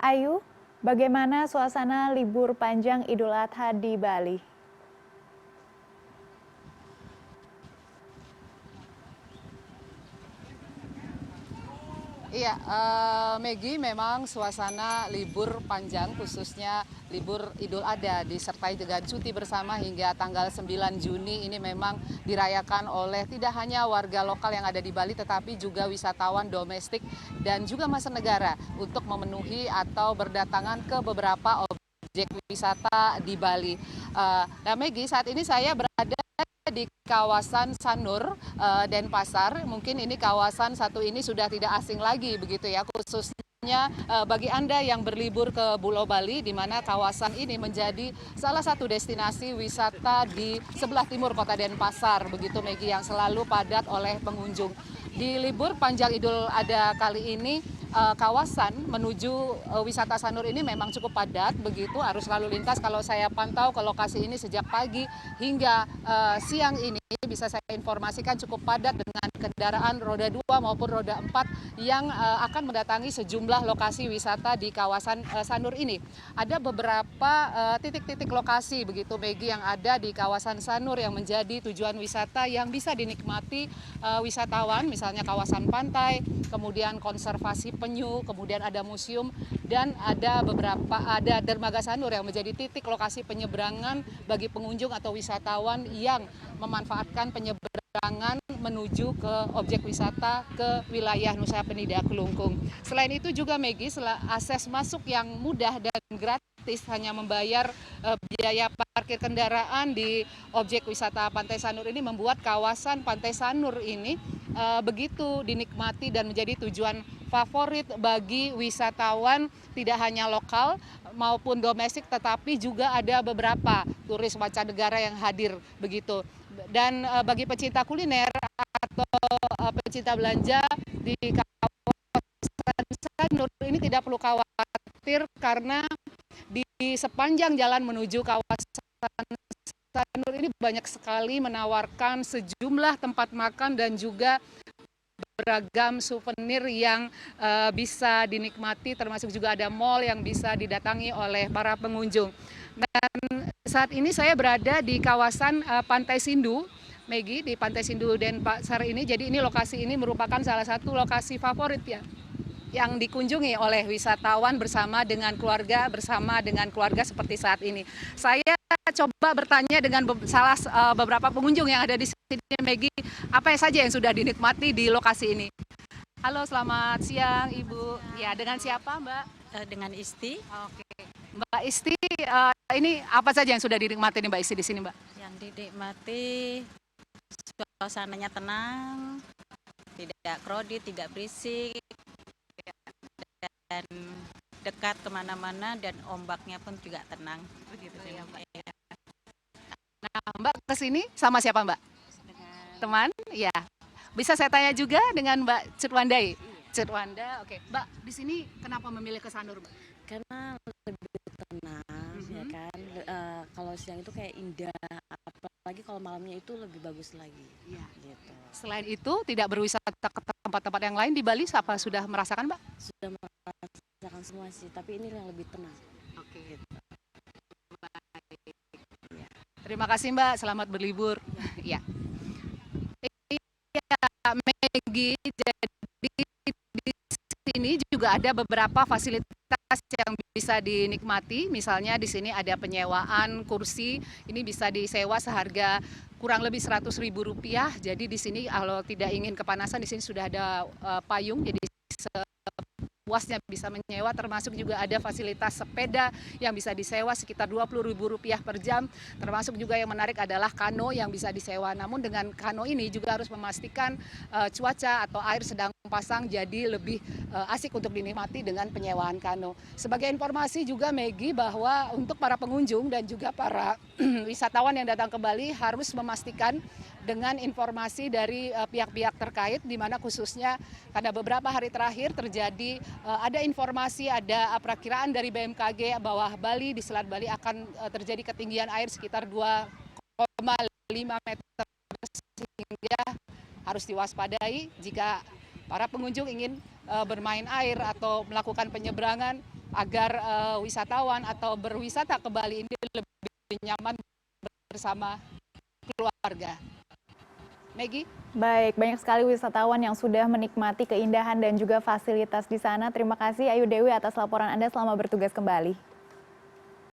Ayu, bagaimana suasana libur panjang Idul Adha di Bali? Iya, Maggie, memang suasana libur panjang khususnya libur Idul Adha disertai dengan cuti bersama hingga tanggal 9 Juni ini memang dirayakan oleh tidak hanya warga lokal yang ada di Bali tetapi juga wisatawan domestik dan juga mancanegara untuk memenuhi atau berdatangan ke beberapa objek wisata di Bali. Nah Maggie, saat ini saya berada di kawasan Sanur, Denpasar. Mungkin ini kawasan satu ini sudah tidak asing lagi begitu ya, khususnya bagi Anda yang berlibur ke Pulau Bali, di mana kawasan ini menjadi salah satu destinasi wisata di sebelah timur kota Denpasar, begitu Maggie, yang selalu padat oleh pengunjung. Di libur panjang Idul Adha kali ini, kawasan menuju wisata Sanur ini memang cukup padat, begitu arus lalu lintas. Kalau saya pantau ke lokasi ini sejak pagi hingga siang ini, bisa saya informasikan cukup padat dengan kendaraan roda 2 maupun roda 4 yang akan mendatangi sejumlah lokasi wisata di kawasan Sanur ini. Ada beberapa titik-titik lokasi begitu Maggie yang ada di kawasan Sanur yang menjadi tujuan wisata yang bisa dinikmati wisatawan, misalnya kawasan pantai, kemudian konservasi penyu, kemudian ada museum, dan ada dermaga Sanur yang menjadi titik lokasi penyeberangan bagi pengunjung atau wisatawan yang memanfaatkan penyeberangan menuju ke objek wisata ke wilayah Nusa Penida Kelungkung. Selain itu juga Maggie, akses masuk yang mudah dan gratis, hanya membayar biaya parkir kendaraan di objek wisata Pantai Sanur ini membuat kawasan Pantai Sanur ini begitu dinikmati dan menjadi tujuan favorit bagi wisatawan tidak hanya lokal maupun domestik, tetapi juga ada beberapa turis mancanegara yang hadir begitu. Dan bagi pecinta kuliner atau pecinta belanja di kawasan Sanur ini tidak perlu khawatir karena di sepanjang jalan menuju kawasan Sanur ini banyak sekali menawarkan sejumlah tempat makan dan juga beragam souvenir yang bisa dinikmati, termasuk juga ada mall yang bisa didatangi oleh para pengunjung. Dan saat ini saya berada di kawasan Pantai Sindu, Maggie, di Pantai Sindu Denpasar ini. Jadi ini lokasi ini merupakan salah satu lokasi favorit ya, yang dikunjungi oleh wisatawan bersama dengan keluarga seperti saat ini. Saya coba bertanya dengan beberapa pengunjung yang ada di sini, Maggie, apa saja yang sudah dinikmati di lokasi ini. Halo, selamat siang Ibu. Ya, dengan siapa Mbak? Dengan Isti. Oke, Mbak Isti, ini apa saja yang sudah dinikmati nih Mbak Isti di sini Mbak? Yang dinikmati suasananya tenang, tidak crowded, tidak berisik, dan dekat kemana-mana, dan ombaknya pun juga tenang. Begitu ya Mbak. Nah Mbak kesini sama siapa Mbak? Dengan Teman? Ya. Bisa saya tanya juga dengan Mbak Cutwandai? Cutwanda, oke. Mbak, di sini kenapa memilih ke Sanur Mbak? karena lebih tenang, ya kan. Kalau siang itu kayak indah, apalagi kalau malamnya itu lebih bagus lagi. Iya. Gitu. Selain itu, tidak berwisata ke tempat-tempat yang lain di Bali, apa sudah merasakan Mbak? Sudah merasakan semua sih, tapi ini yang lebih tenang. Oke. Gitu. Ya. Terima kasih Mbak, selamat berlibur. Iya. Iya, Maggie, jadi di sini juga ada beberapa fasilitas yang bisa dinikmati. Misalnya di sini ada penyewaan kursi, ini bisa disewa seharga kurang lebih Rp100.000. Jadi di sini kalau tidak ingin kepanasan, di sini sudah ada payung, jadi puasnya bisa menyewa, termasuk juga ada fasilitas sepeda yang bisa disewa sekitar Rp20.000 per jam, termasuk juga yang menarik adalah kano yang bisa disewa. Namun dengan kano ini juga harus memastikan cuaca atau air sedang pasang, jadi lebih asik untuk dinikmati dengan penyewaan kano. Sebagai informasi juga Maggie, bahwa untuk para pengunjung dan juga para wisatawan yang datang ke Bali harus memastikan dengan informasi dari pihak-pihak terkait, di mana khususnya karena beberapa hari terakhir terjadi ada informasi, ada perakiraan dari BMKG bahwa Bali, di Selat Bali akan terjadi ketinggian air sekitar 2,5 meter, sehingga harus diwaspadai jika para pengunjung ingin bermain air atau melakukan penyeberangan agar wisatawan atau berwisata ke Bali ini lebih nyaman bersama keluarga. Maggie? Baik, banyak sekali wisatawan yang sudah menikmati keindahan dan juga fasilitas di sana. Terima kasih Ayu Dewi atas laporan Anda, selamat bertugas kembali.